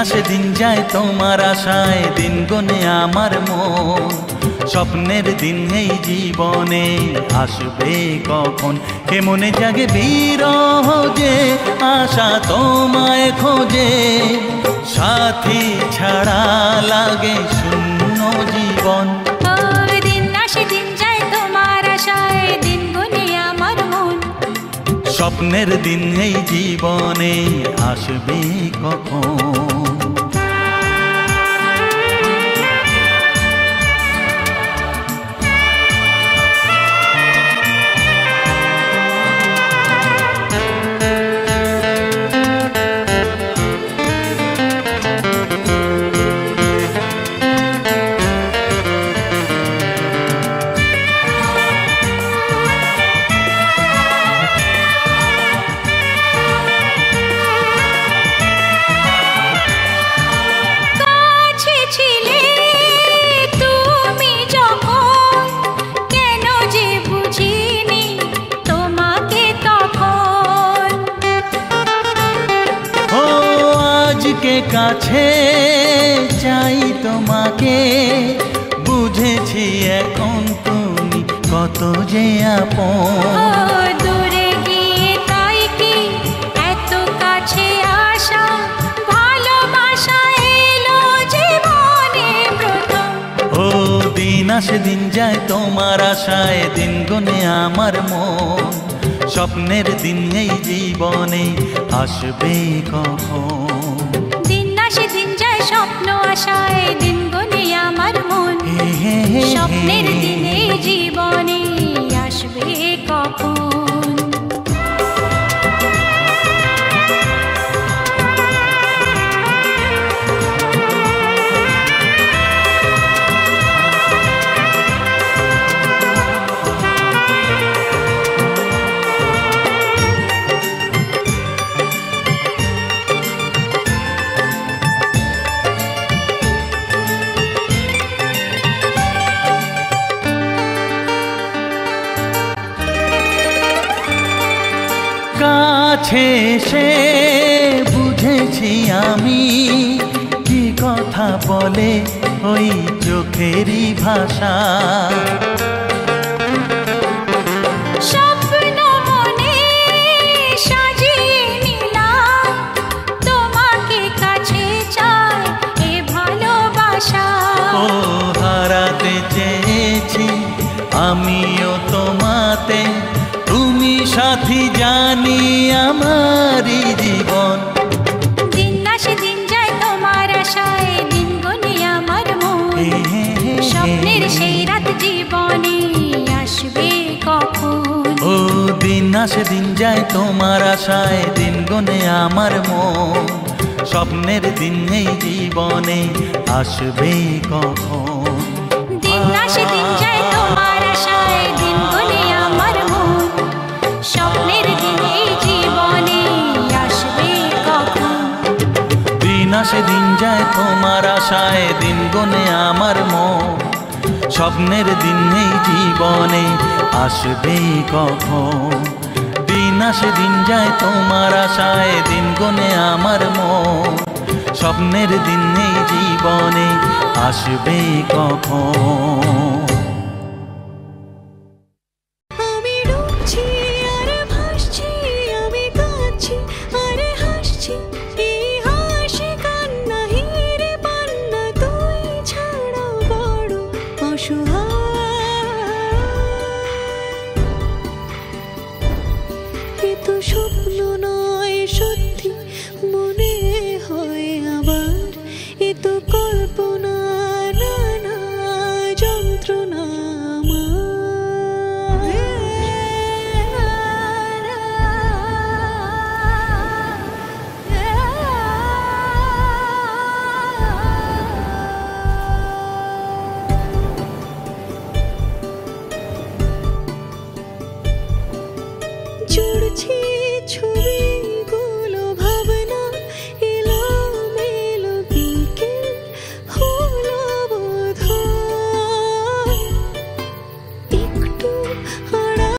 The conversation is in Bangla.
আসে দিন যায় তোমার আশায়, দিন গনে আমার মন। স্বপ্নের দিন এই জীবনে আসবে কখন, কেমনে জাগে বিরহ যে আশা তোমায় খোঁজে। সাথী ছাড়া লাগে শূন্য জীবন। দিন আসে দিন যায় তোমার আশায়, দিন গনে আমার মন। স্বপ্নের দিন এই জীবনে আসবে কখন। আজকে কাছে চাই তোমাকে, বুঝেছি এখন তুমি কত যে আপন। দূরে গিয়ে তাই কি এত কাছে আসা, ভালোবাসা এলো জীবনে প্রথম। ও দিন আসে দিন যায় তোমার আশায়, দিন গনে আমার মন। স্বপ্নের দিন এই জীবনে আসবে কখন। দিন আসে দিন যায় স্বপ্ন আশায়, দিন গনে আমার মন। স্বপ্নের দিন এই জীবনে আসবে কখন। কাছে এসে বুঝেছি আমি, কি কথা বলে ওই চোখেরই ভাষা। স্বপ্ন মনে সাজিয়ে নিলাম, তোমাকে কাছে চাই এ ভালোবাসা। ও হারাতে চেয়েছি আমিও তোমাতে, তুমি সাথী জানি আমারই জীবন। দিন আসে দিন যায় তোমার আশায়, দিন গনে আমার মন। স্বপ্নের সেই রাত জীবনে আসবে কখন। ও দিন আসে দিন যায় তোমার আশায়, দিন গনে আমার মন। স্বপ্নের দিন এই জীবনে আসবে কখন। দিন আসে দিন যায় তোমার আশায়, দিন গনে আমার মন। স্বপ্নের দিন এই জীবনে আসবে কখন। দিন আসে দিন যায় তোমার আশায়, দিন গনে আমার মন। স্বপ্নের দিন এই জীবনে আসবে কখন। দিন আসে দিন যায় তোমার আশায়, দিন গনে আমার মন। স্বপ্নের দিন এই জীবনে আসবে কখন।